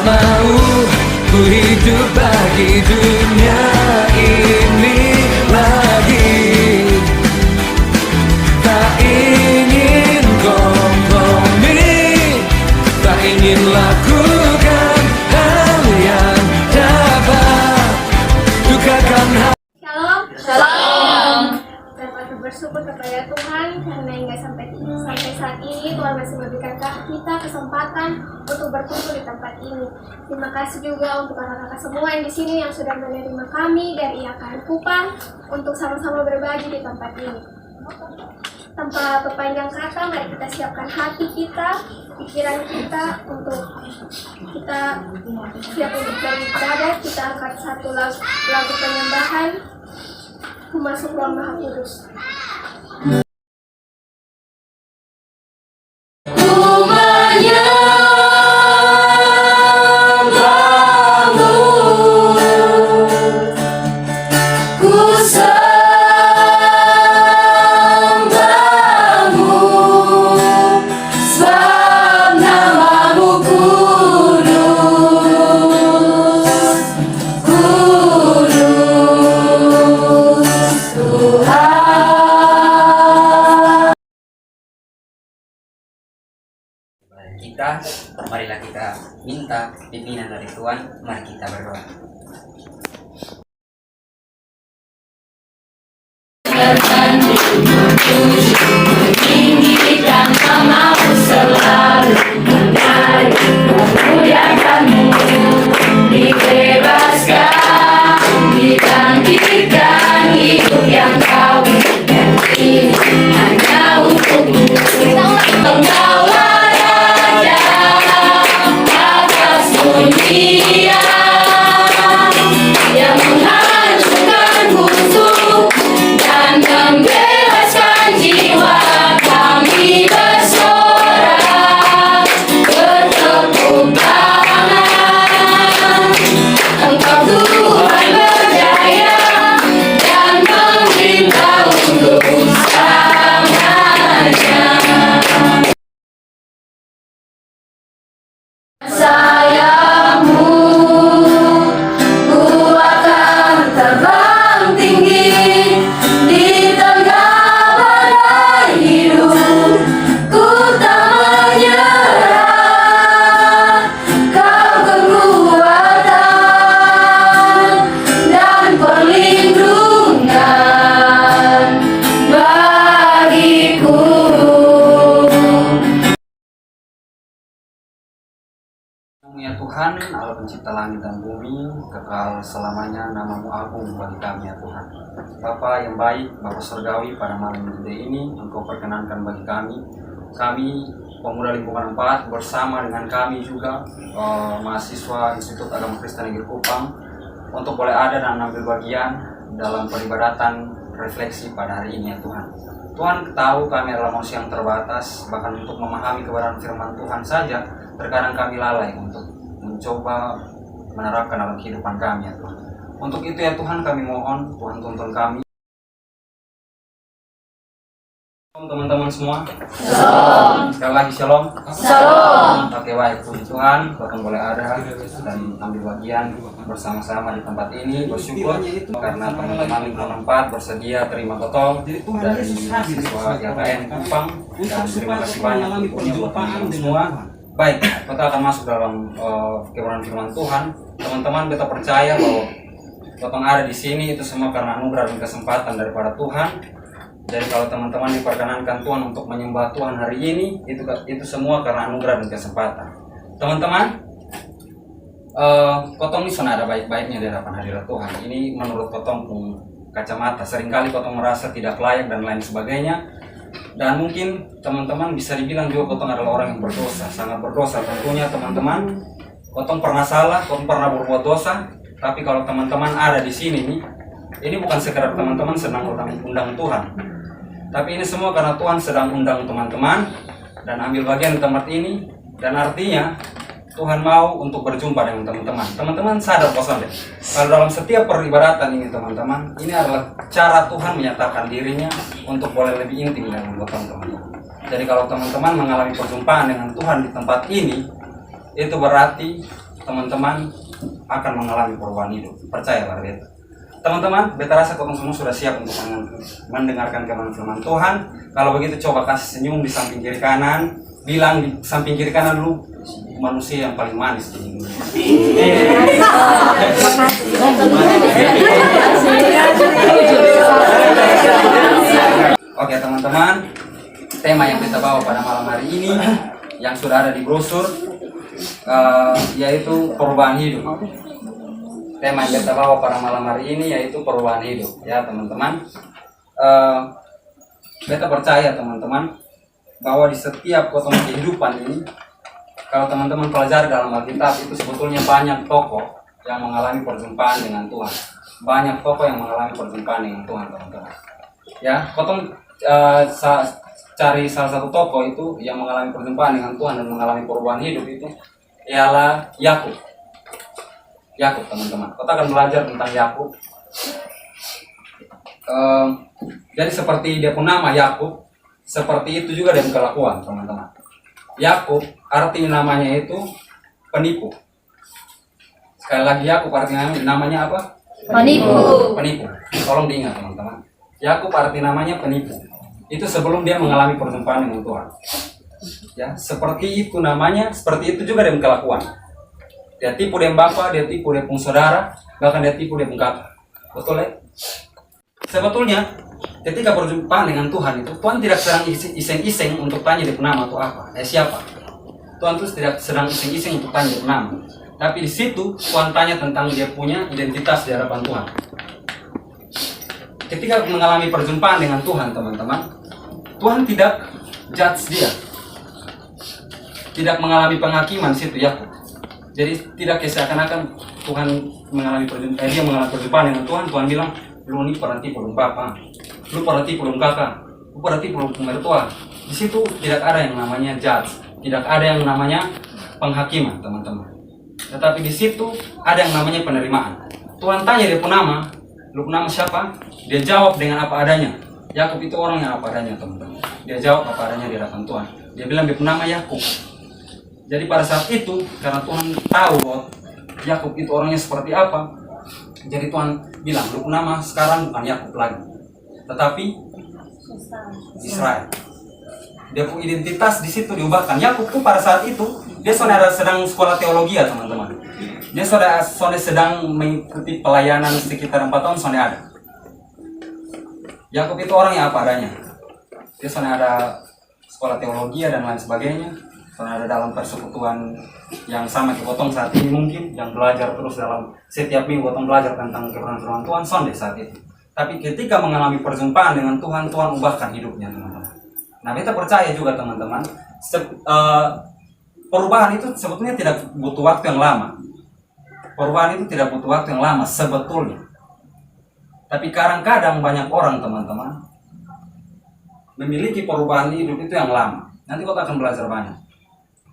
mau ku hidup bagi dunia ini lagi. Tak ingin kompromi, tak ingin lakukan hal yang dapat dukakan hati. Shalom. Shalom. Dapat bersyukur kepada Tuhan karena hingga sampai saat ini Tuhan masih memberikan kita kesempatan untuk berkumpul di tempat ini. Terima kasih juga untuk kakak-kakak semua yang di sini yang sudah menerima kami dari IAKN Kupang untuk sama-sama berbagi di tempat ini. Tanpa berpanjang kata, mari kita siapkan hati kita, pikiran kita untuk kita siap untuk beribadah. Kita angkat satu lagu penyembahan, Ku Masuk Ruang Maha Kudus. Marilah kita minta pimpinan dari Tuhan. Mari kita berdoa. Meninggikan namamu selalu, menarik memuliakanmu, dibebaskan, dibangkitkan, hidup yang kau berikan ini hanya untukmu. Engkaulah Raja atas dunia yang menghancurkan musuh dan membebaskan jiwa kami bersorak bertepuk tangan. Engkau Tuhan berjaya dan memerintah untuk selamanya. Sayangmu, ku akan terbang tinggi di tengah badai hidup. Ku tak menyerah, kau kekuatan dan perlindungan bagiku. Ya Tuhan, Allah pencipta langit dan bumi, kekal selamanya, namamu agung bagi kami ya Tuhan. Bapa yang baik, Bapa surgawi, pada malam ini Engkau perkenankan bagi kami pemuda lingkungan 4 bersama dengan kami juga mahasiswa Institut Agama Kristen Negeri Kupang untuk boleh ada dan ambil bagian dalam peribadatan refleksi pada hari ini ya Tuhan. Tuhan tahu kami adalah manusia yang terbatas, bahkan untuk memahami kebenaran firman Tuhan saja terkadang kami lalai untuk mencoba menerapkan dalam kehidupan kami ya Tuhan. Untuk itu ya Tuhan kami mohon Tuhan tuntun kami. Teman-teman semua, shalom. Sekali lagi shalom. Shalom. Oke baik, puji Tuhan, Tuhan boleh ada dan ambil bagian bersama-sama di tempat ini. Bersyukur karena teman-teman lingkungan 4 bersedia terima totong dari mahasiswa IAKN Kupang, dan terima kasih banyak tentunya buat teman-teman semua. Baik, kita akan masuk dalam kebenaran firman Tuhan. Teman-teman, kita percaya bahwa potong ada di sini itu semua karena anugerah dan kesempatan daripada Tuhan. Jadi kalau teman-teman diperkenankan Tuhan untuk menyembah Tuhan hari ini, itu semua karena anugerah dan kesempatan. Teman-teman, potong ini sudah ada baik-baiknya di hadapan hadirat Tuhan. Ini menurut potong pun kacamata. Seringkali potong merasa tidak layak dan lain sebagainya. Dan mungkin teman-teman bisa dibilang juga potong adalah orang yang berdosa, sangat berdosa. Tentunya teman-teman, potong pernah salah, potong pernah berbuat dosa. Tapi kalau teman-teman ada di sini nih, ini bukan sekedar teman-teman sedang undang Tuhan, tapi ini semua karena Tuhan sedang undang teman-teman dan ambil bagian di tempat ini. Dan artinya Tuhan mau untuk berjumpa dengan teman-teman. Teman-teman sadar kosan deh, kalau dalam setiap peribadatan ini teman-teman, ini adalah cara Tuhan menyatakan dirinya untuk boleh lebih intim dengan teman-teman. Jadi kalau teman-teman mengalami perjumpaan dengan Tuhan di tempat ini, itu berarti teman-teman akan mengalami perubahan hidup. Percayalah beta. Teman-teman, beta rasa kotong semua sudah siap untuk mendengarkan firman Tuhan. Kalau begitu coba kasih senyum di samping kiri kanan. Bilang di samping kiri kanan lu manusia yang paling manis di dunia. Oke teman-teman, tema yang kita bawa pada malam hari ini yang sudah ada di brosur yaitu perubahan hidup. Tema yang kita bawa pada malam hari ini yaitu perubahan hidup, ya teman-teman. Beta percaya teman-teman bahwa di setiap potong kehidupan ini, kalau teman-teman pelajari dalam Alkitab itu sebetulnya banyak tokoh yang mengalami perjumpaan dengan Tuhan. Banyak tokoh yang mengalami perjumpaan dengan Tuhan, teman-teman. Ya, potong cari salah satu tokoh itu yang mengalami perjumpaan dengan Tuhan dan mengalami perubahan hidup itu ialah Yakub. Yakub, teman-teman. Kita akan belajar tentang Yakub. Jadi seperti dia pun nama Yakub, seperti itu juga dia kelakuan, teman-teman. Yakub arti namanya itu penipu. Sekali lagi Yakub artinya namanya apa? Penipu. Penipu. Tolong diingat teman-teman. Yakub arti namanya penipu. Itu sebelum dia mengalami perjumpaan dengan Tuhan. Ya, seperti itu namanya, seperti itu juga dia kelakuan. Dia tipu dia bapak, dia tipu dia pun saudara, bahkan dia tipu dia pun kakak. Betul ya? Sebetulnya ketika berjumpaan dengan Tuhan itu, Tuhan tidak sedang iseng-iseng untuk tanya dia nama atau apa, siapa. Tuhan itu tidak sedang iseng-iseng untuk tanya dia nama. Tapi di situ Tuhan tanya tentang dia punya identitas di hadapan Tuhan. Ketika mengalami perjumpaan dengan Tuhan, teman-teman, Tuhan tidak judge dia, tidak mengalami penghakiman di situ Yakub. Jadi tidak seakan-akan Tuhan mengalami perjumpaan dengan Tuhan. Tuhan bilang, lu ini pernah tipu belum papa, lu pernah tipu belum kakak, lu pernah tipu belum mertua. Di situ tidak ada yang namanya judge, tidak ada yang namanya penghakiman, teman-teman. Tetapi di situ ada yang namanya penerimaan. Tuhan tanya dia pun nama, lu nama siapa? Dia jawab dengan apa adanya. Yakub itu orang yang apa adanya, teman-teman. Dia jawab apa adanya di hadapan Tuhan. Dia bilang dia pun nama Yakub. Jadi pada saat itu, karena Tuhan tahu bahwa Yakub itu orangnya seperti apa, jadi Tuhan bilang, lu nama sekarang bukan Yakub lagi, tetapi Israel. Dia punya identitas di situ diubahkan. Yakub tuh pada saat itu dia sedang sekolah teologi ya teman-teman. Dia sedang mengikuti pelayanan sekitar 4 tahun ada. Yakub itu orang yang apa adanya. Dia ada sekolah teologi dan lain sebagainya. Ada dalam persekutuan yang sama ke potong saat ini mungkin, yang belajar terus dalam setiap minggu potong belajar tentang kebenaran Tuhan sonde saat itu. Tapi ketika mengalami perjumpaan dengan Tuhan, Tuhan ubahkan hidupnya, teman-teman. Nah, kita percaya juga teman-teman, perubahan itu sebetulnya tidak butuh waktu yang lama. Perubahan itu tidak butuh waktu yang lama sebetulnya. Tapi kadang-kadang banyak orang, teman-teman, memiliki perubahan hidup itu yang lama. Nanti kita akan belajar banyak.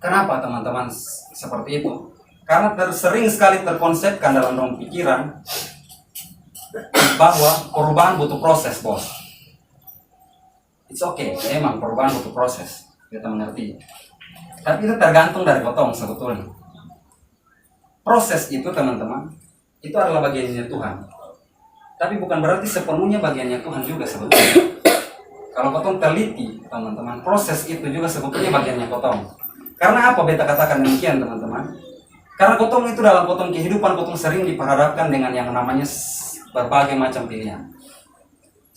Kenapa teman-teman seperti itu? Karena sering sekali terkonsepkan dalam ruang pikiran bahwa perubahan butuh proses, bos. It's okay, memang perubahan butuh proses, kita mengerti. Tapi itu tergantung dari potong sebetulnya. Proses itu teman-teman, itu adalah bagiannya Tuhan. Tapi bukan berarti sepenuhnya bagiannya Tuhan juga sebetulnya. Kalau potong teliti, teman-teman, proses itu juga sebetulnya bagiannya potong. Karena apa beta katakan demikian, teman-teman? Karena potong itu dalam potong kehidupan, potong sering diperhadapkan dengan yang namanya berbagai macam pilihan.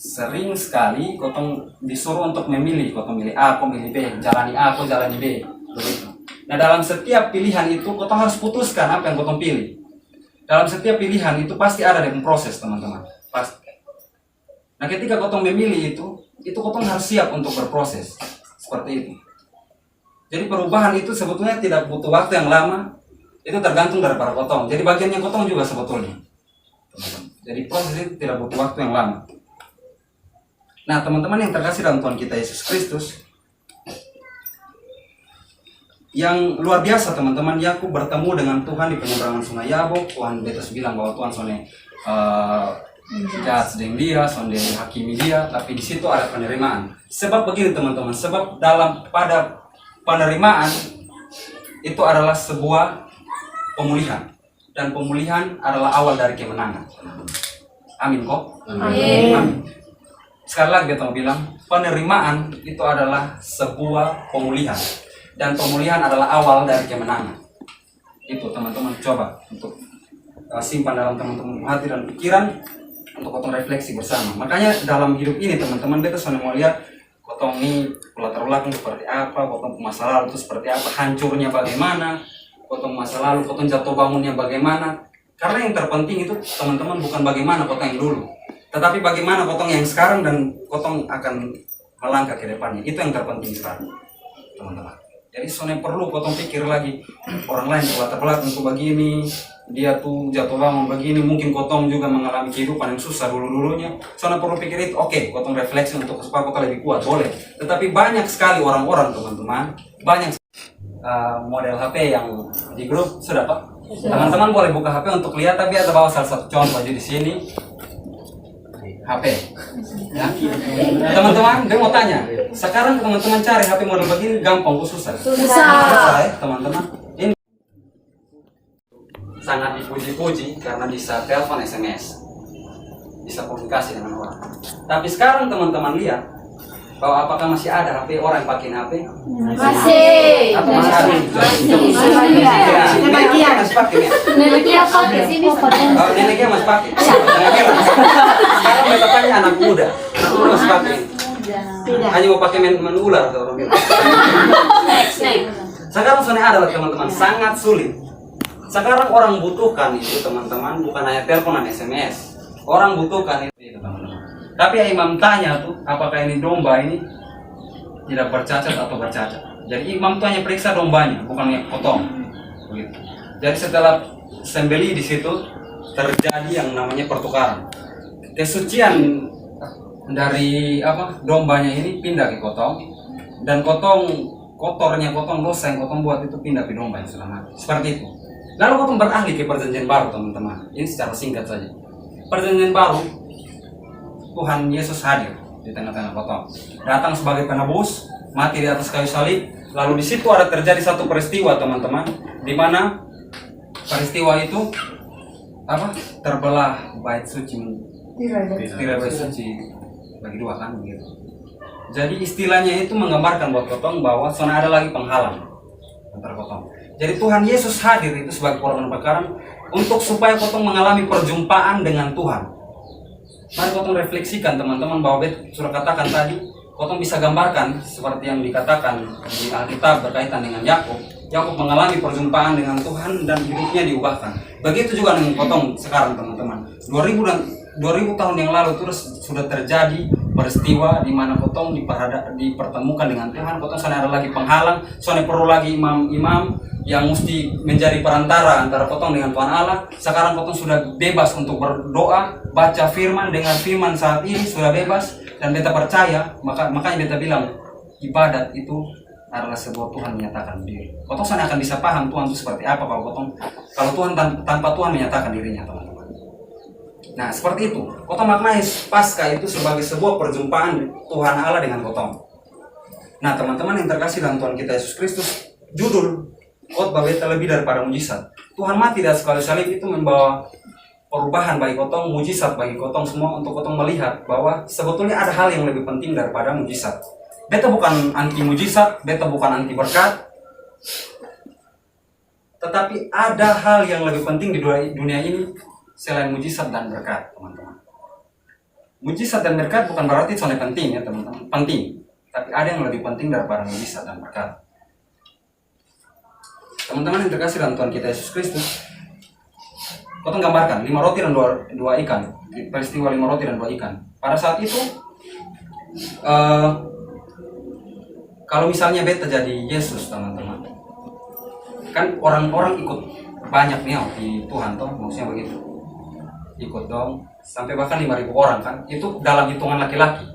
Sering sekali potong disuruh untuk memilih, potong milih A, potong milih B, jalani A, potong jalani B, begitu. Nah, dalam setiap pilihan itu, potong harus putuskan apa yang potong pilih. Dalam setiap pilihan itu pasti ada dengan proses, teman-teman. Pasti. Nah, ketika potong memilih itu potong harus siap untuk berproses. Seperti itu. Jadi perubahan itu sebetulnya tidak butuh waktu yang lama. Itu tergantung dari para potong. Jadi bagiannya potong juga sebetulnya. Jadi proses itu tidak butuh waktu yang lama. Nah, teman-teman yang terkasih dalam Tuhan kita Yesus Kristus, yang luar biasa teman-teman, Yakub bertemu dengan Tuhan di penyeberangan sungai Yabok. Tuhan betas bilang bahwa Tuhan jahat sedang dia, sonde hakimi dia, tapi di situ ada penerimaan. Sebab begini teman-teman, sebab pada penerimaan itu adalah sebuah pemulihan. Dan pemulihan adalah awal dari kemenangan. Amin kok? Amin. Sekali lagi beta mau bilang, penerimaan itu adalah sebuah pemulihan. Dan pemulihan adalah awal dari kemenangan. Itu teman-teman coba untuk simpan dalam teman-teman hati dan pikiran untuk potong refleksi bersama. Makanya dalam hidup ini teman-teman beta sudah mau lihat potong ini latar belakang seperti apa, potong masa lalu itu seperti apa, hancurnya bagaimana, potong masa lalu, potong jatuh bangunnya bagaimana. Karena yang terpenting itu teman-teman bukan bagaimana potong yang dulu, tetapi bagaimana potong yang sekarang dan potong akan melangkah ke depannya. Itu yang terpenting sekarang teman-teman. Jadi soalnya perlu potong pikir lagi orang lain latar belakang tuh begini, dia tuh jatuh bangun begini, mungkin potong juga mengalami kehidupan yang susah dulu-dulunya. Soalnya perlu pikir itu, oke, potong refleksi untuk supaya potong lebih kuat, boleh. Tetapi banyak sekali orang-orang teman-teman, banyak model HP yang di grup sudah Pak. Teman-teman boleh buka HP untuk lihat, tapi ada bawa salah satu contoh aja di sini. HP. Ya. Teman-teman, dia mau tanya. Sekarang teman-teman cari HP model begini gampang kok susah? Susah ya, teman-teman. Ini sangat dipuji-puji karena bisa telepon SMS. Bisa komunikasi dengan orang. Tapi sekarang teman-teman lihat bahwa apakah masih ada HP orang yang pakai HP? Masih. Atau masih ada? Sebagian. Masih pakai ya? Neneknya apa di sini? Oh, neneknya masih pakai. Sekarang mereka tanya anak muda masih pakai. Tidak. Hanya mau pakai main ular atau orang bilang. Sekarang soalnya adalah teman-teman sangat sulit. Sekarang orang butuhkan itu teman-teman bukan hanya telepon dan SMS. Orang butuhkan itu teman-teman. Tapi ya imam tanya tuh apakah ini domba ini tidak bercacat atau bercacat. Jadi imam tuh hanya periksa dombanya, bukan yang potong. Begitu. Jadi setelah sembeli di situ terjadi yang namanya pertukaran. Kesucian dari dombanya ini pindah ke kotong, dan kotornya kotong, dosa yang kotong buat itu pindah ke domba yang sudah mati. Seperti itu. Lalu kotong beralih ke perjanjian baru teman-teman. Ini secara singkat saja. Perjanjian baru, Tuhan Yesus hadir di tengah-tengah kotong. Datang sebagai penebus, mati di atas kayu salib. Lalu di situ ada terjadi satu peristiwa teman-teman, di mana peristiwa itu terbelah bait suci, tirai bait suci bagi dua kan begitu. Jadi istilahnya itu menggambarkan buat kotong bahwa sana ada lagi penghalang antara kotong. Jadi Tuhan Yesus hadir itu sebagai korban bakaran untuk supaya kotong mengalami perjumpaan dengan Tuhan. Mari kotong refleksikan teman-teman bahwa sudah katakan tadi, kotong bisa gambarkan seperti yang dikatakan di Alkitab berkaitan dengan Yakub. Yakub mengalami perjumpaan dengan Tuhan dan hidupnya diubahkan. Begitu juga dengan kotong sekarang teman-teman. 2000 tahun yang lalu terus sudah terjadi peristiwa di mana kotong dipertemukan dengan Tuhan. Kotong sana ada lagi penghalang, sana perlu lagi imam-imam yang mesti menjadi perantara antara kotong dengan Tuhan Allah. Sekarang kotong sudah bebas untuk berdoa, baca firman, dengan firman saat ini sudah bebas, dan beta percaya, makanya beta bilang ibadat itu adalah sebuah Tuhan menyatakan diri. Kotong sana akan bisa paham Tuhan itu seperti apa kalau Tuhan tanpa Tuhan menyatakan dirinya teman-teman. Nah seperti itu, kotong maknai Paskah itu sebagai sebuah perjumpaan Tuhan Allah dengan kotong. Nah teman-teman yang terkasih dalam Tuhan kita Yesus Kristus, judul khotbah beta lebih daripada mujizat. Tuhan mati di atas kayu salib itu membawa perubahan bagi kotong, mujizat bagi kotong semua, untuk kotong melihat bahwa sebetulnya ada hal yang lebih penting daripada mujizat. Beta bukan anti mujizat, beta bukan anti berkat, tetapi ada hal yang lebih penting di dunia ini selain mujizat dan berkat, teman-teman. Mujizat dan berkat bukan berarti soalnya penting ya teman-teman, penting, tapi ada yang lebih penting daripada mujizat dan berkat. Teman-teman yang terkasih dalam Tuhan kita Yesus Kristus, kotong gambarkan 5 roti dan 2 ikan, peristiwa 5 roti dan 2 ikan. Pada saat itu, kalau misalnya beta jadi Yesus teman-teman, kan orang-orang ikut banyak nih di Tuhan toh, maksudnya begitu, ikut dong, sampai bahkan 5.000 orang kan, itu dalam hitungan laki-laki,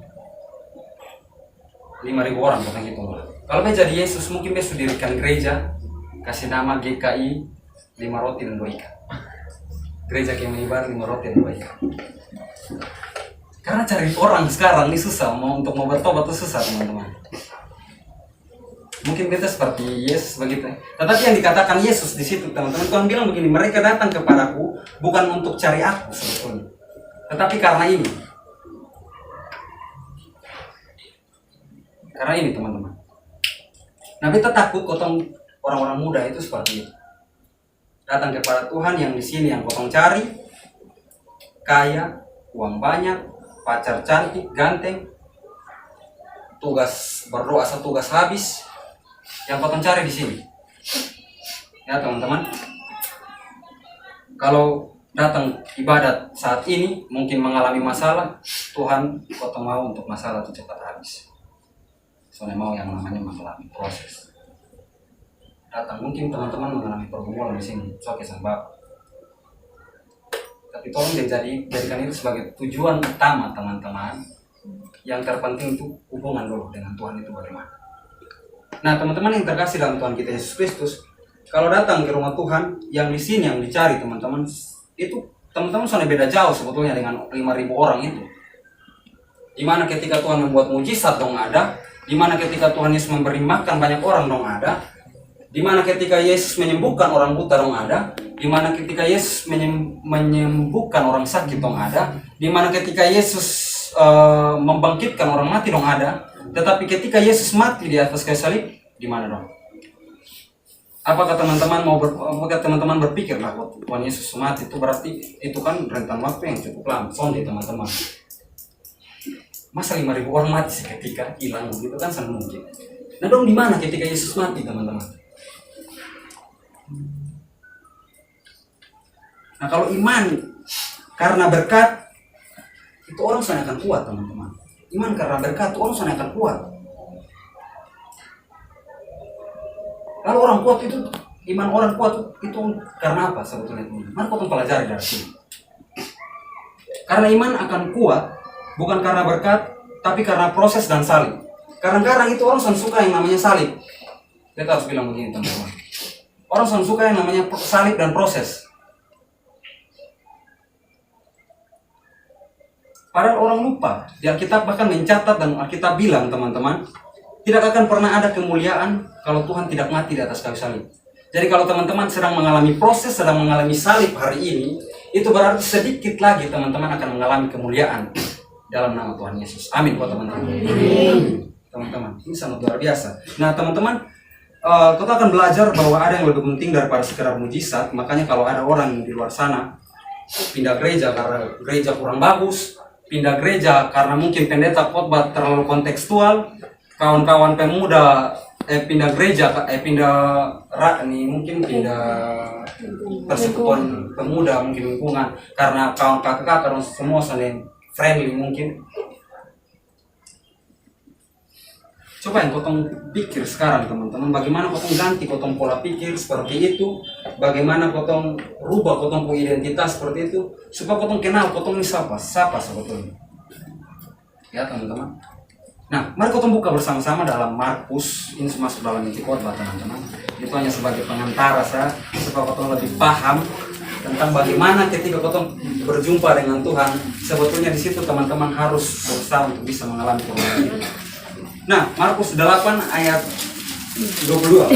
5.000 orang bukan hitungan. Kalau beta jadi Yesus, mungkin beta sudah dirikan gereja, kasih nama GKI 5 roti dan 2 ikan. Gereja Kemenibar 5 roti dan 2 ikan. Karena cari orang sekarang ini susah, untuk mau bertobat itu susah teman-teman. Mungkin beta seperti Yesus begitu. Tetapi yang dikatakan Yesus di situ, teman-teman, Tuhan bilang begini, mereka datang kepadaku bukan untuk cari aku sebetulnya, tetapi karena ini. Karena ini, teman-teman. Nah, beta takut kotong orang-orang muda itu seperti itu. Datang kepada Tuhan yang di sini yang kotong cari, kaya, uang banyak, pacar cantik, ganteng, tugas berdoa satu tugas habis, yang kotong cari di sini. Ya teman-teman, kalau datang ibadat saat ini mungkin mengalami masalah, Tuhan kotong mau untuk masalah itu cepat habis. Soalnya mau yang namanya mengalami proses. Datang mungkin teman-teman mengalami pergumulan di sini, oke sama tapi tolong jadikan itu sebagai tujuan utama teman-teman. Yang terpenting itu hubungan dulu dengan Tuhan itu bagaimana. Nah teman-teman yang terkasih dalam Tuhan kita Yesus Kristus, kalau datang ke rumah Tuhan, yang di sini yang dicari teman-teman, itu teman-teman sudah beda jauh sebetulnya dengan 5.000 orang itu. Dimana ketika Tuhan membuat mujizat dong ada, dimana ketika Tuhan Yesus memberi makan banyak orang dong ada, dimana ketika Yesus menyembuhkan orang buta dong ada, dimana ketika Yesus menyembuhkan orang sakit dong ada, dimana ketika Yesus membangkitkan orang mati dong ada. Tetapi ketika Yesus mati di atas kayu salib, di mana dong? Apakah teman-teman berpikir lah Tuhan Yesus mati itu berarti itu kan rentan waktu yang cukup lama. Sonde teman-teman. Masa 5.000 orang mati seketika hilang gitu kan sangat mungkin. Nah dong di mana ketika Yesus mati teman-teman? Nah kalau iman karena berkat itu orang sana akan kuat teman-teman. Iman karena berkat itu orang sana akan kuat. Lalu orang kuat itu, iman orang kuat itu karena apa sebetulnya teman-teman? Mari kita pelajari dari sini. Karena iman akan kuat bukan karena berkat, tapi karena proses dan salib. Kadang-kadang itu orang suka yang namanya salib. Kita harus bilang begini teman-teman. Orang suka yang namanya salib dan proses. Padahal orang lupa. Di Alkitab bahkan mencatat dan Alkitab bilang teman-teman, tidak akan pernah ada kemuliaan kalau Tuhan tidak mati di atas kayu salib. Jadi kalau teman-teman sedang mengalami proses, sedang mengalami salib hari ini, itu berarti sedikit lagi teman-teman akan mengalami kemuliaan dalam nama Tuhan Yesus. Amin buat teman-teman. Teman-teman, ini sangat luar biasa. Nah teman-teman, kita akan belajar bahwa ada yang lebih penting daripada sekedar mujizat. Makanya kalau ada orang di luar sana pindah gereja karena gereja kurang bagus, pindah gereja karena mungkin pendeta khotbah terlalu kontekstual, kawan-kawan pemuda pindah gereja, mungkin pindah persekutuan pemuda, mungkin lingkungan karena kawan kakak semua saling friendly mungkin. Coba yang kotong pikir sekarang teman-teman, bagaimana kotong ganti kotong pola pikir seperti itu, bagaimana kotong rubah kotong punya identitas seperti itu, supaya kotong kenal kotong ini siapa sebetulnya. Ya teman-teman. Nah, mari kotong buka bersama-sama dalam Markus, ini masuk dalam inti khotbah teman-teman. Itu hanya sebagai pengantara saya, supaya kotong lebih paham tentang bagaimana ketika kotong berjumpa dengan Tuhan, sebetulnya di situ teman-teman harus berusaha untuk bisa mengalami perubahan itu. Nah, Markus 8 ayat 22.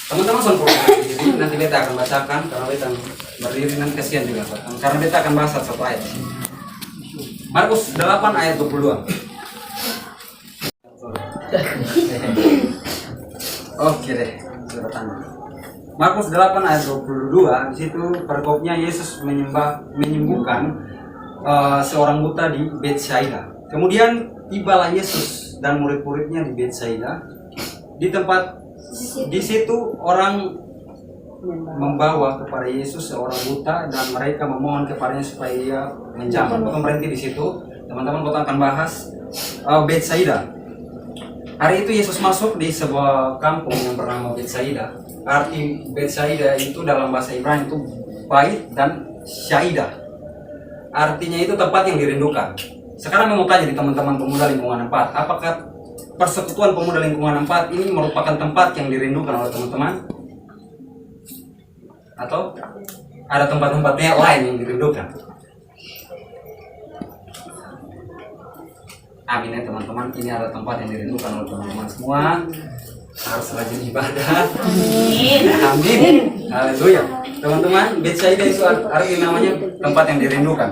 Teman-teman langsung berdiri, nanti beta akan bacakan, karena beta berdiri nanti kasihan juga, karena beta akan bahas satu ayat. Markus 8 ayat 22. Oke deh, sudah tanya. Markus 8 ayat 22, di situ perkopnya Yesus menyembuhkan seorang buta di Betsaida. Kemudian tibalah Yesus dan murid-muridnya di Betsaida. Di situ orang membawa kepada Yesus seorang buta dan mereka memohon kepadanya supaya ia menjamah. Kita berhenti di situ, teman-teman. Kita akan bahas Betsaida. Hari itu Yesus masuk di sebuah kampung yang bernama Betsaida. Arti Betsaida itu dalam bahasa Ibrani itu bait dan syaida. Artinya itu tempat yang dirindukan. Sekarang mau tanya di teman-teman pemuda lingkungan 4, apakah persekutuan pemuda lingkungan 4 ini merupakan tempat yang dirindukan oleh teman-teman? Atau ada tempat-tempatnya lain yang dirindukan? Amin ya teman-teman, ini ada tempat yang dirindukan oleh teman-teman semua. harus rajin ibadah. Amin. Haleluya. Teman-teman, Betsaida itu artinya namanya tempat yang dirindukan.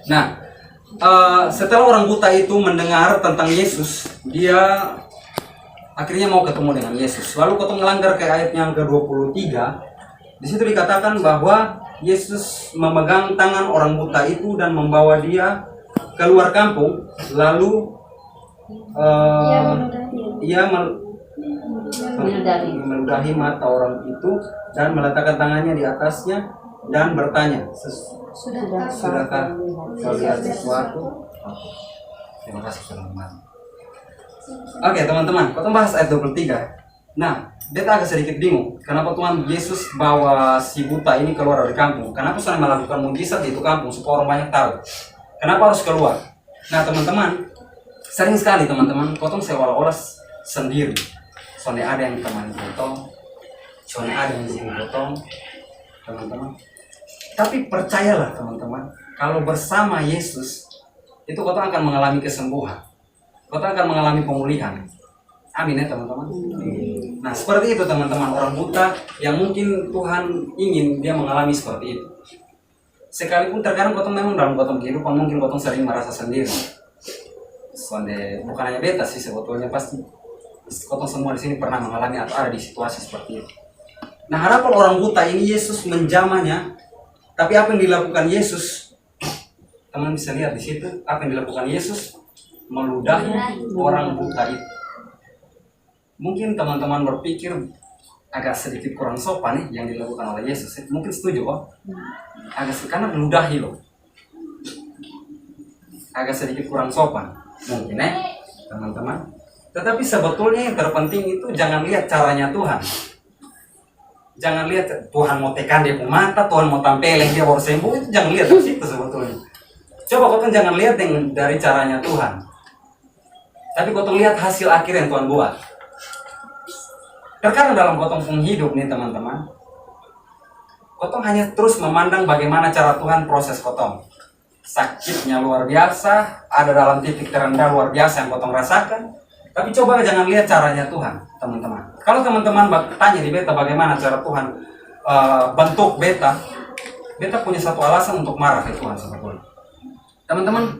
Nah, setelah orang buta itu mendengar tentang Yesus, dia akhirnya mau ketemu dengan Yesus. Lalu kita melanggar ke ayat yang ke-23. Di situ dikatakan bahwa Yesus memegang tangan orang buta itu dan membawa dia keluar kampung. Lalu ia meludahi mata orang itu dan meletakkan tangannya di atasnya dan bertanya, sudahkah kau lihat sesuatu? Terima kasih teman-teman. Oke teman-teman, kita bahas ayat 23. Nah, beta agak sedikit bingung kenapa Tuhan Yesus bawa si buta ini keluar dari kampung. Kenapa sudah melakukan mujizat di itu kampung supaya orang banyak tahu. Kenapa harus keluar? Nah teman-teman, sering sekali teman-teman potong seolah-olah sendiri. Soalnya ada yang temani potong, soalnya ada yang sini potong, teman-teman. Tapi percayalah teman-teman, kalau bersama Yesus itu kau akan mengalami kesembuhan, kau akan mengalami pemulihan. Amin ya teman-teman. Nah seperti itu teman-teman, orang buta yang mungkin Tuhan ingin dia mengalami seperti itu. Sekalipun terkadang kau memang dalam kau kehidupan mungkin kau sering merasa sendiri. Soalnya bukan hanya beta sih sebetulnya, pasti kau semua di sini pernah mengalami atau ada di situasi seperti itu. Nah harapan orang buta ini Yesus menjamahnya, tapi apa yang dilakukan Yesus? Teman bisa lihat di situ apa yang dilakukan Yesus, meludahi orang buta itu. Mungkin teman-teman berpikir agak sedikit kurang sopan nih yang dilakukan oleh Yesus. Mungkin setuju kok? Karena meludahi loh. Agak sedikit kurang sopan. Mungkin teman-teman. Tetapi sebetulnya yang terpenting itu jangan lihat caranya Tuhan. Jangan lihat Tuhan mau tekan dia ke mata, Tuhan mau tampilin dia baru sembuh, itu jangan lihat dari situ sebetulnya. Coba kau jangan lihat dari caranya Tuhan. Tapi kau lihat hasil akhir yang Tuhan buat. Terkadang dalam kotong pun hidup nih teman-teman, kotong hanya terus memandang bagaimana cara Tuhan proses kotong. Sakitnya luar biasa, ada dalam titik terendah luar biasa yang kotong rasakan. Tapi coba jangan lihat caranya Tuhan, teman-teman. Kalau teman-teman tanya di beta bagaimana cara Tuhan bentuk beta punya satu alasan untuk marah ke Tuhan sebetulnya. Teman-teman,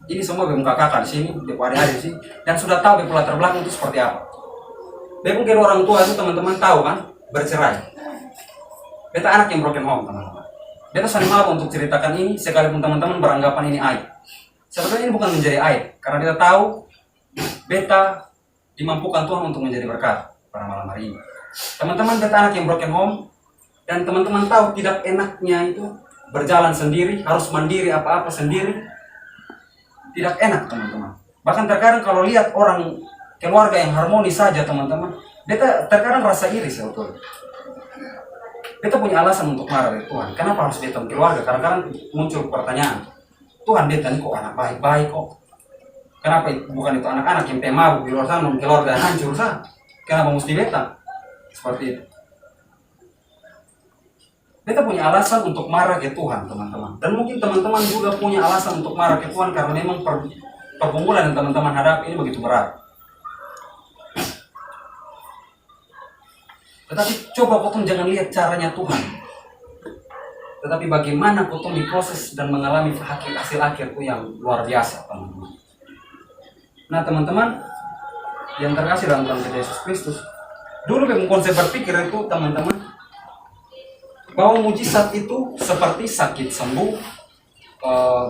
ini semua bemuka kakak di sini, di adik-adik di sini, dan sudah tahu latar belakang itu seperti apa. Mungkin orang tua itu teman-teman tahu kan, bercerai. Beta anak yang broken home teman-teman. Beta sering malu untuk ceritakan ini, sekalipun teman-teman beranggapan ini aib. Sebetulnya ini bukan menjadi aib, karena beta tahu beta dimampukan Tuhan untuk menjadi berkat pada malam hari ini. Teman-teman, beta anak yang broken home, dan teman-teman tahu tidak enaknya itu berjalan sendiri, harus mandiri apa-apa sendiri. Tidak enak teman-teman. Bahkan terkadang kalau lihat orang keluarga yang harmonis saja teman-teman, beta terkadang rasa iri sebetulnya. Beta punya alasan untuk marah dari Tuhan. Kenapa harus beta keluarga? Kadang-kadang muncul pertanyaan, Tuhan beta ini kok anak baik-baik kok. Kenapa bukan itu anak-anak yang pemabuk di luar sana, keluarga hancur sah? Kenapa mesti beta? Seperti itu. Beta punya alasan untuk marah ke Tuhan teman-teman. Dan mungkin teman-teman juga punya alasan untuk marah ke Tuhan karena memang pergumulan yang teman-teman hadapi ini begitu berat. Tetapi coba kotong jangan lihat caranya Tuhan, tetapi bagaimana kotong diproses dan mengalami hasil akhir itu yang luar biasa teman-teman. Nah teman-teman yang terkasih dalam Tuhan kita Yesus Kristus, dulu memang konsep berpikir itu teman-teman bahwa mujizat itu seperti sakit sembuh,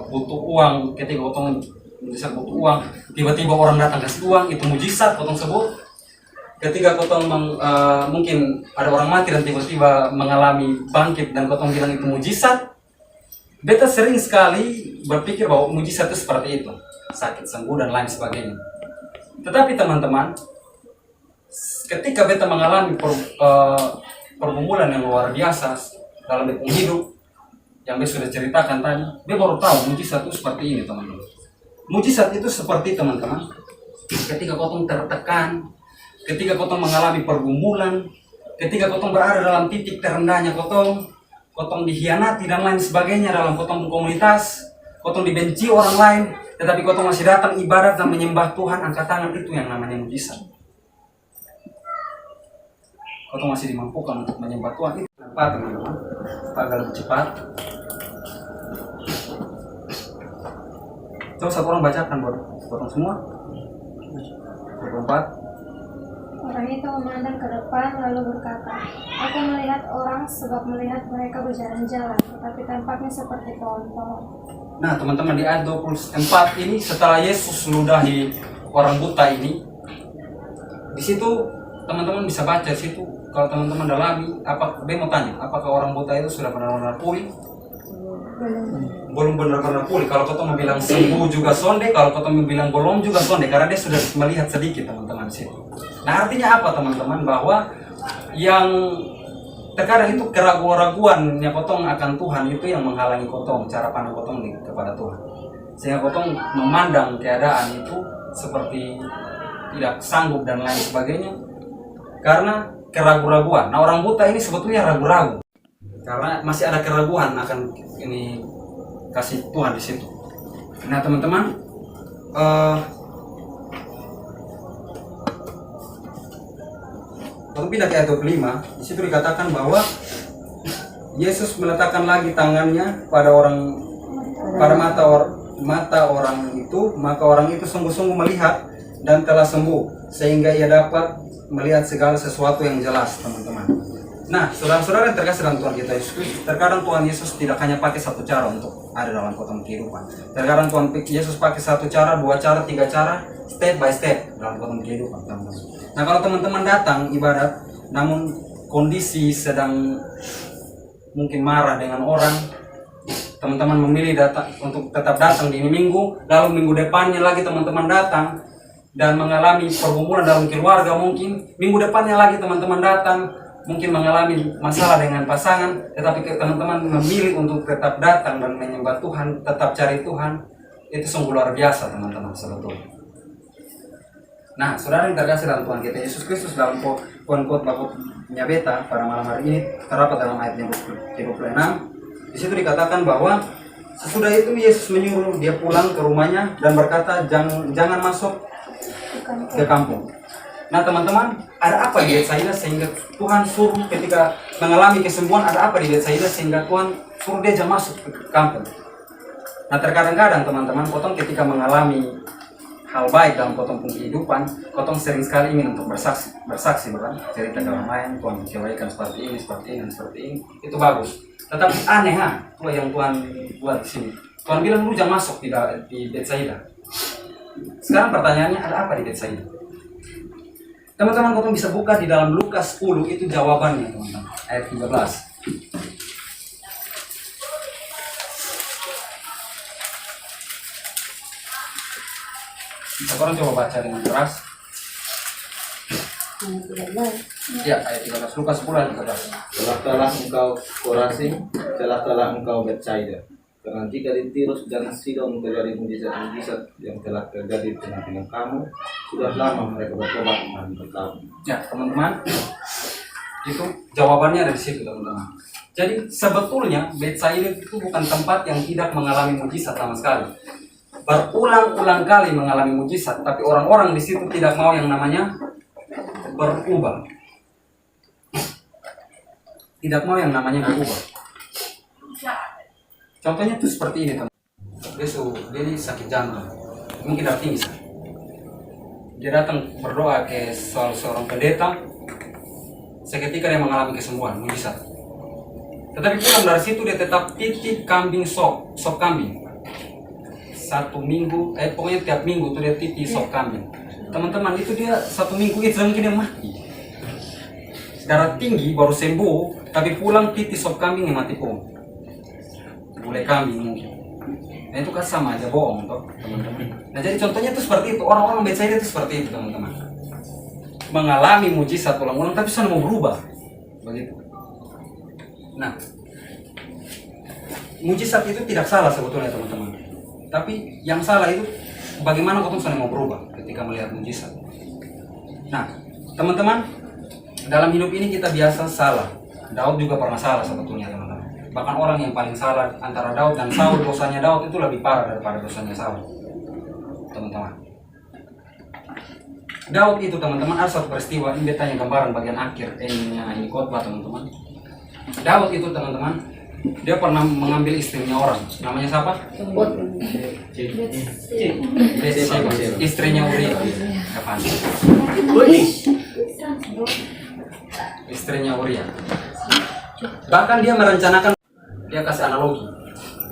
butuh uang, ketika kotong mujizat butuh uang, tiba-tiba orang datang kasih uang, itu mujizat kotong sebut. Ketika kotong mungkin ada orang mati dan tiba-tiba mengalami bangkit dan kotong bilang itu mujizat, beta sering sekali berpikir bahwa mujizat itu seperti itu, sakit sembuh dan lain sebagainya. Tetapi teman-teman, ketika beta mengalami pergumulan yang luar biasa dalam hidup yang beta sudah ceritakan tadi, beta baru tahu mujizat itu seperti ini teman-teman. Mujizat itu seperti teman-teman, ketika kotong tertekan, ketika kotong mengalami pergumulan, ketika kotong berada dalam titik terendahnya kotong dihianati dan lain sebagainya dalam kotong komunitas, kotong dibenci orang lain, tetapi kotong masih datang ibadat dan menyembah Tuhan, angkat tangan, itu yang namanya mujizat. kotong masih dimampukan untuk menyembah Tuhan, itu cepat teman-teman, agak lebih cepat. Coba satu orang bacakan buat kotong semua. 24. Orang itu memandang ke depan lalu berkata, aku melihat orang sebab melihat mereka berjalan-jalan, tetapi tampaknya seperti pohon-pohon. Nah teman-teman, di ayat 24 ini setelah Yesus meludahi orang buta ini, di situ teman-teman bisa baca di situ. Kalau teman-teman dalami, mau tanya, apakah orang buta itu sudah benar-benar pulih? Belum benar-benar pulih. Kalau kau mau bilang sembuh juga sonde, kalau kau mau bilang belum juga sonde, karena dia sudah melihat sedikit teman-teman di situ. Nah artinya apa teman-teman? Bahwa yang terkadang itu keraguan-raguan yang kotong akan Tuhan itu yang menghalangi kotong cara pandang kotong kepada Tuhan, sehingga kotong memandang keadaan itu seperti tidak sanggup dan lain sebagainya karena keraguan-raguan. Nah orang buta ini sebetulnya ragu-ragu karena masih ada keraguan akan ini kasih Tuhan di situ. Nah teman-teman, waktu pindah ke ayat 25, di situ dikatakan bahwa Yesus meletakkan lagi tangannya pada mata orang itu, maka orang itu sungguh-sungguh melihat dan telah sembuh, sehingga ia dapat melihat segala sesuatu yang jelas, teman-teman. Nah, saudara-saudara yang terkasih dalam Tuhan kita Yesus Kristus, terkadang Tuhan Yesus tidak hanya pakai satu cara untuk ada dalam kotong kehidupan. Terkadang Tuhan Yesus pakai satu cara, dua cara, tiga cara, step by step dalam kotong kehidupan, teman-teman. Nah, kalau teman-teman datang ibadat, namun kondisi sedang mungkin marah dengan orang, teman-teman memilih datang untuk tetap datang di ini minggu, lalu minggu depannya lagi teman-teman datang dan mengalami pergumulan dalam keluarga, mungkin minggu depannya lagi teman-teman datang mungkin mengalami masalah dengan pasangan, tetapi teman-teman memilih untuk tetap datang dan menyembah Tuhan, tetap cari Tuhan, itu sungguh luar biasa teman-teman sebetulnya. Nah, saudara yang terkasih dalam Tuhan kita Yesus Kristus, dalam khotbahnya beta pada malam hari ini terdapat dalam ayat 26. Di situ dikatakan bahwa sesudah itu Yesus menyuruh dia pulang ke rumahnya dan berkata, jangan masuk ke kampung. Nah teman-teman, ada apa di Betsaida sehingga Tuhan suruh ketika mengalami kesembuhan, ada apa di Betsaida sehingga Tuhan suruh dia jangan masuk ke kampung? Nah terkadang-kadang teman-teman, kotong ketika mengalami hal baik dalam kotong kehidupan, kotong sering sekali ingin untuk bersaksi bukan? Cerita dalam lain, Tuhan kebaikan seperti ini, itu bagus. Tetapi aneh itu yang Tuhan buat di sini. Tuhan bilang lu jangan masuk di Betsaida. Sekarang pertanyaannya, ada apa di Betsaida? Teman-teman, kotong bisa buka di dalam Lukas 10, itu jawabannya teman-teman, ayat 13. Sekarang coba baca dengan keras. Ya, ayat 13, Lukas 10 ayat 13. Celakalah engkau Korazim, celakalah engkau Betsaida. Karena jika di Tirus dan Sidon terjadi mujizat-mujizat yang telah terjadi di tengah-tengah kamu, sudah lama mereka bertobat dan bertaubat. Ya, teman-teman, itu jawabannya ada di situ, teman-teman. Jadi sebetulnya Betsaida itu bukan tempat yang tidak mengalami mujizat sama sekali. Berulang-ulang kali mengalami mujizat, tapi orang-orang di situ tidak mau yang namanya berubah. Tidak mau yang namanya berubah. Contohnya tuh seperti ini, teman. Dia ini sakit jantung, mungkin darah tinggi. Dia datang berdoa ke seorang pendeta, seketika dia mengalami kesembuhan, mujizat. Tetapi pulang dari situ dia tetap titip kambing sop kambing. 1 minggu, pokoknya tiap minggu tuh dia titip sop kambing. Teman-teman, itu dia 1 minggu itu mungkin dia mati. Darah tinggi baru sembuh, tapi pulang titip sop kambing yang mati pun. Mulai kambing mungkin. Nah itu kan sama aja bohong toh teman-teman. Nah jadi contohnya itu seperti itu, orang-orang Betsaida itu seperti itu teman-teman. Mengalami mujizat ulang-ulang tapi sudah mau berubah, begitu. Nah, mujizat itu tidak salah sebetulnya teman-teman. Tapi yang salah itu bagaimana kau sudah mau berubah ketika melihat mujizat. Nah, teman-teman, dalam hidup ini kita biasa salah. Daud juga pernah salah sebetulnya teman-teman. Bahkan orang yang paling salah antara Daud dan Saul, dosanya Daud itu lebih parah daripada dosanya Saul, teman-teman. Daud itu teman-teman ada satu peristiwa, ini dia tanya gambaran bagian akhir ini khotbah teman-teman. Daud itu teman-teman, dia pernah mengambil istrinya orang, namanya siapa? Bathsheba, istrinya Uria. Kapan? Istrinya Uria. Bahkan dia merencanakan, dia kasih analogi.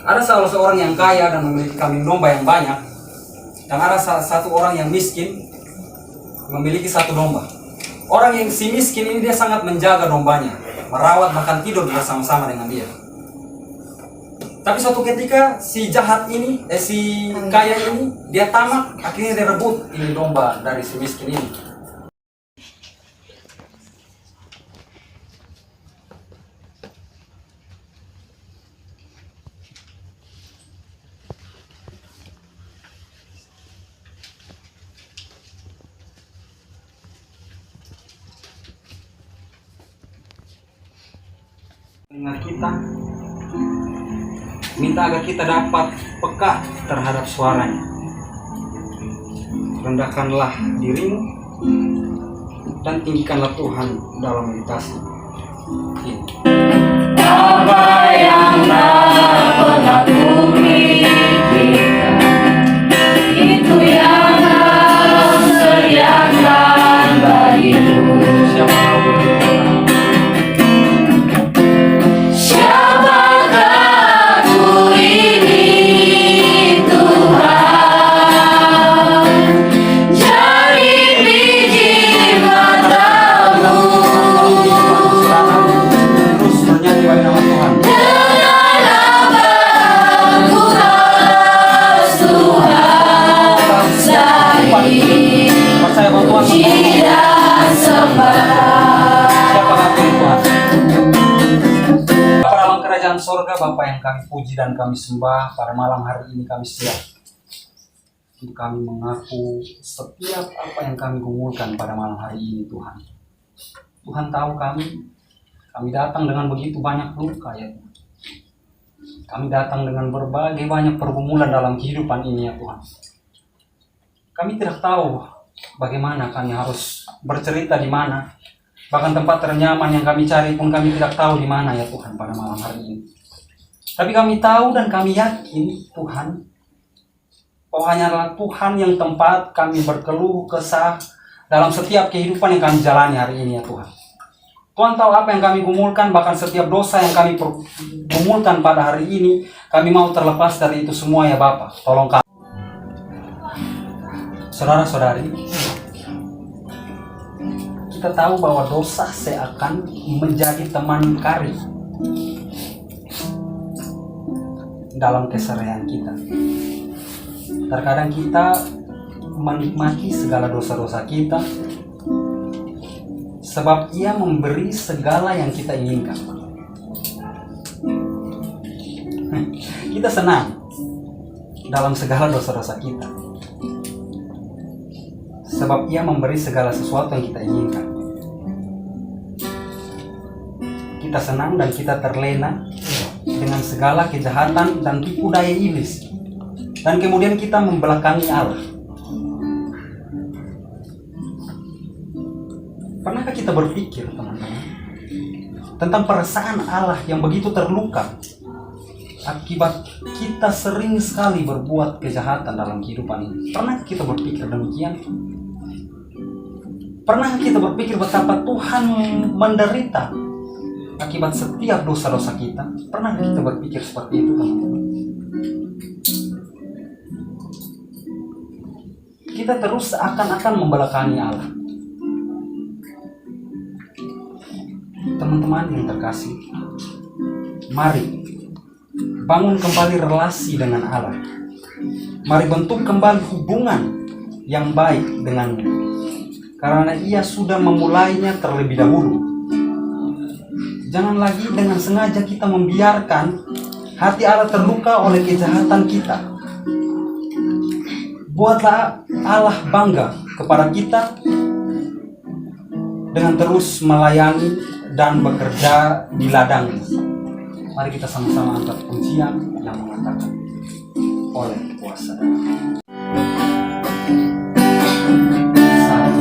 Ada salah seorang yang kaya dan memiliki kambing domba yang banyak, dan ada satu orang yang miskin memiliki satu domba. Orang yang si miskin ini dia sangat menjaga dombanya, merawat bahkan tidur bersama-sama dengan dia. Tapi suatu ketika si jahat ini, si kaya ini, dia tamak, akhirnya dia rebut ini domba dari si miskin ini. Ingat kita, minta agar kita dapat peka terhadap suaranya. Rendahkanlah dirimu dan tinggikanlah Tuhan dalam meditasi ini. Apa yang tak pernah kumikirkan, itu yang kau sediakan bagiku. Siapa tahu Siapakah aku ini Tuhan, jadi biji matamu. terus bernyanyi bagi nama Tuhan. Dengan apa aku harus Tuhan selain Percaya bahwa Tuhan puji dan sembah. siapa lagi Tuhan. Bapa dalam kerajaan sorga, Bapa yang kami puji dan kami sembah, pada malam hari ini kami siap untuk kami mengaku setiap apa yang kami gumulkan pada malam hari ini Tuhan. Tuhan tahu kami datang dengan begitu banyak luka ya Tuhan. Kami datang dengan berbagai banyak pergumulan dalam kehidupan ini ya Tuhan. Kami tidak tahu bagaimana kami harus bercerita di mana. Bahkan tempat ternyaman yang kami cari pun kami tidak tahu di mana ya Tuhan pada malam hari ini. Tapi kami tahu dan kami yakin Tuhan, bahwa hanyalah Tuhan yang tempat kami berkeluh kesah dalam setiap kehidupan yang kami jalani hari ini ya Tuhan. Tuhan tahu apa yang kami gumulkan, bahkan setiap dosa yang kami gumulkan pada hari ini, kami mau terlepas dari itu semua ya Bapa. Tolong kami. Saudara-saudari, kita tahu bahwa dosa seakan menjadi teman karib dalam keseharian kita. Terkadang kita menikmati segala dosa-dosa kita sebab ia memberi segala yang kita inginkan. Kita senang dalam segala dosa-dosa kita sebab ia memberi segala sesuatu yang kita inginkan. Kita senang dan kita terlena dengan segala kejahatan dan tipu daya iblis, dan kemudian kita membelakangi Allah. Pernahkah kita berpikir teman-teman tentang perasaan Allah yang begitu terluka akibat kita sering sekali berbuat kejahatan dalam kehidupan ini? Pernahkah kita berpikir demikian? Pernahkah kita berpikir betapa Tuhan menderita akibat setiap dosa-dosa kita? Pernah kita berpikir seperti itu teman-teman? Kita terus akan membelakangi Allah. Teman-teman yang terkasih, mari bangun kembali relasi dengan Allah. Mari bentuk kembali hubungan yang baik dengannya, karena ia sudah memulainya terlebih dahulu. Jangan lagi dengan sengaja kita membiarkan hati Allah terluka oleh kejahatan kita. Buatlah Allah bangga kepada kita dengan terus melayani dan bekerja di ladangnya. Mari kita sama-sama angkat pujian yang mengatakan, oleh kuasa darah. Satu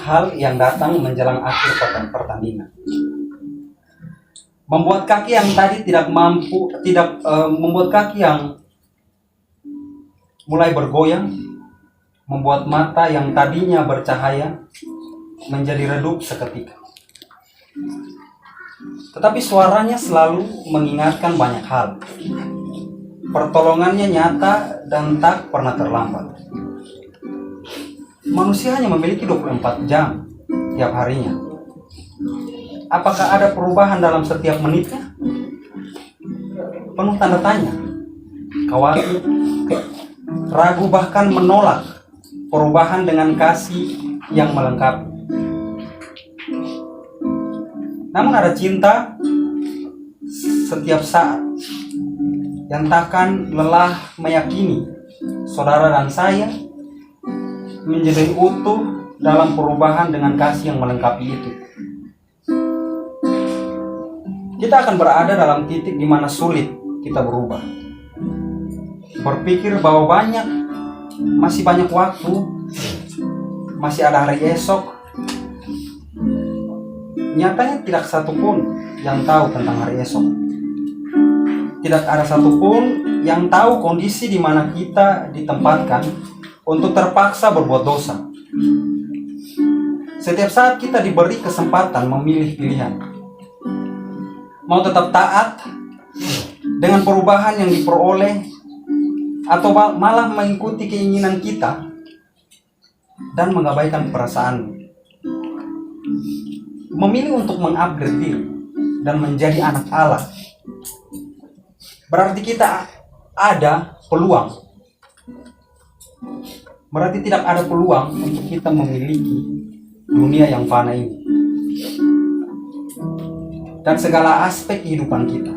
hal yang datang menjelang akhir pertandingan. Membuat kaki yang tadi membuat kaki yang mulai bergoyang, membuat mata yang tadinya bercahaya menjadi redup seketika. Tetapi suaranya selalu mengingatkan banyak hal. Pertolongannya nyata dan tak pernah terlambat. Manusia hanya memiliki 24 jam tiap harinya. Apakah ada perubahan dalam setiap menitnya? Penuh tanda tanya, khawatir, ragu, bahkan menolak perubahan dengan kasih yang melengkapi. Namun ada cinta setiap saat yang takkan lelah meyakini saudara dan saya menjadi utuh dalam perubahan dengan kasih yang melengkapi itu. Kita akan berada dalam titik di mana sulit kita berubah. Berpikir bahwa masih banyak waktu, masih ada hari esok. Nyatanya tidak satupun yang tahu tentang hari esok. Tidak ada satupun yang tahu kondisi di mana kita ditempatkan untuk terpaksa berbuat dosa. Setiap saat kita diberi kesempatan memilih pilihan. Mau tetap taat dengan perubahan yang diperoleh, atau malah mengikuti keinginan kita dan mengabaikan perasaan. Memilih untuk mengupgrade diri dan menjadi anak Allah berarti kita ada peluang. Berarti tidak ada peluang untuk kita memiliki dunia yang fana ini dan segala aspek kehidupan kita.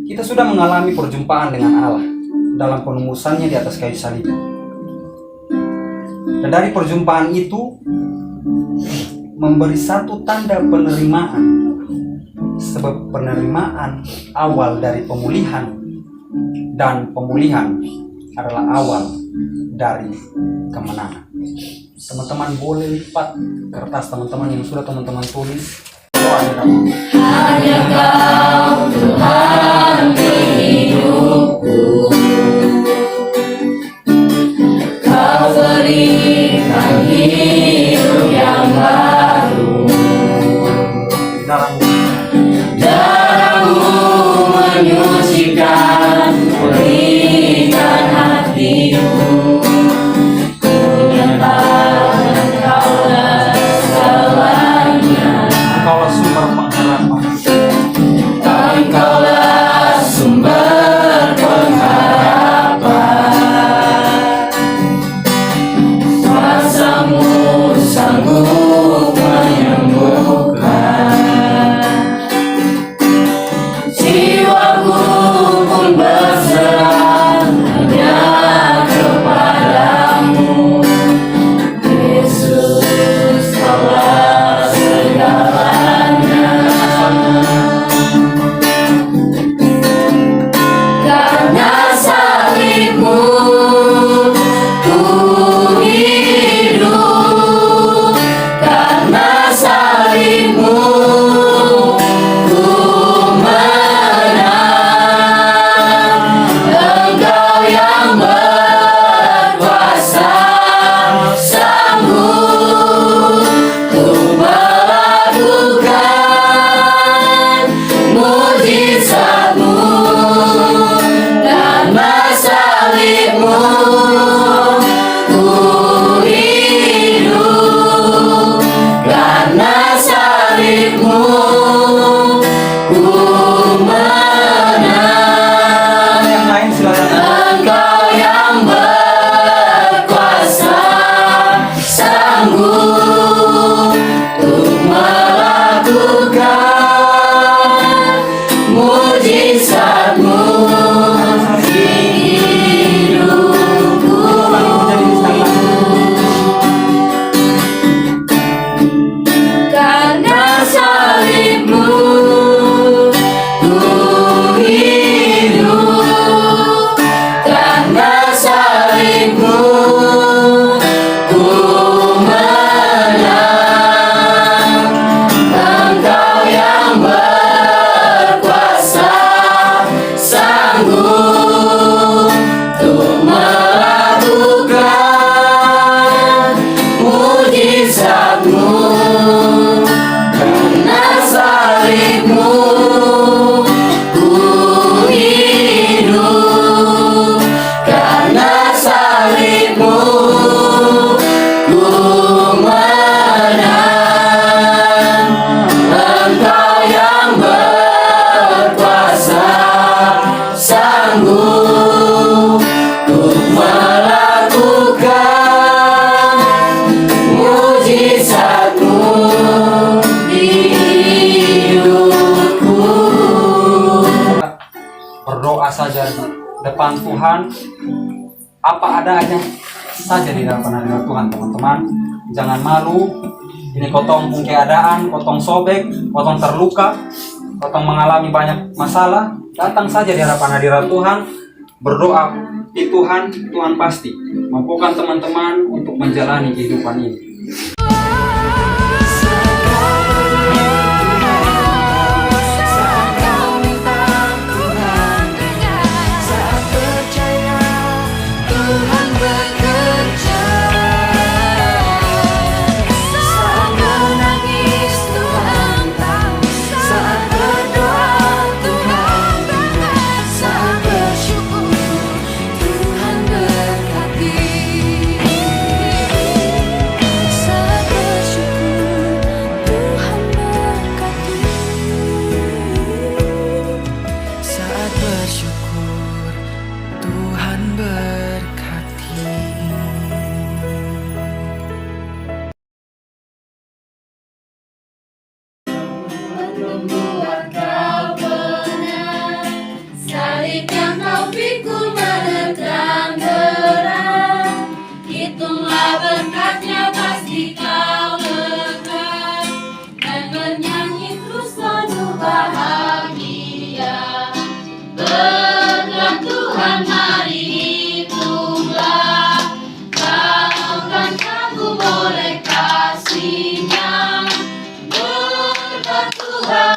Kita sudah mengalami perjumpaan dengan Allah dalam penebusannya di atas kayu salib. Dan dari perjumpaan itu memberi satu tanda penerimaan, sebab penerimaan awal dari pemulihan, dan pemulihan adalah awal dari kemenangan. Teman-teman boleh lipat kertas teman-teman yang sudah teman-teman tulis. Hanya Kau Tuhan hidupku, Kau berikan hidup yang baru. Darah-Mu menyucikan, pulihkan hatiku. Kunyatakan Kaulah segalanya. Engkaulah sumber pengharapan. Engkaulah sumber pengharapan. Kuasa-Mu sanggup menyembuhkan. Jiwaku pun berdoa saja di depan Tuhan, apa adanya saja di hadapan hadirat Tuhan, teman-teman. Jangan malu. Ini kotong pun keadaan, kotong sobek, kotong terluka, kotong mengalami banyak masalah, datang saja di hadapan hadirat Tuhan, berdoa di Tuhan. Tuhan pasti mampukan teman-teman untuk menjalani kehidupan ini. Membuat kau benar, salib yang kau pikul menekan berat. Hitunglah berkatnya, pasti kau lega dan bernyanyi terus penuh bahagia. Berkat Tuhan mari hitunglah, kau kan kagum oleh kasih-Nya. Tuhan,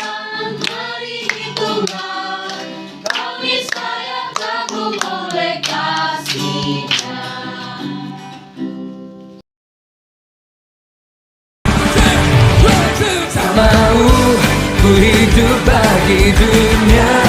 mari hitunglah, kau niscaya kagum oleh kasih-Nya. Tak mau ku hidup bagi dunia.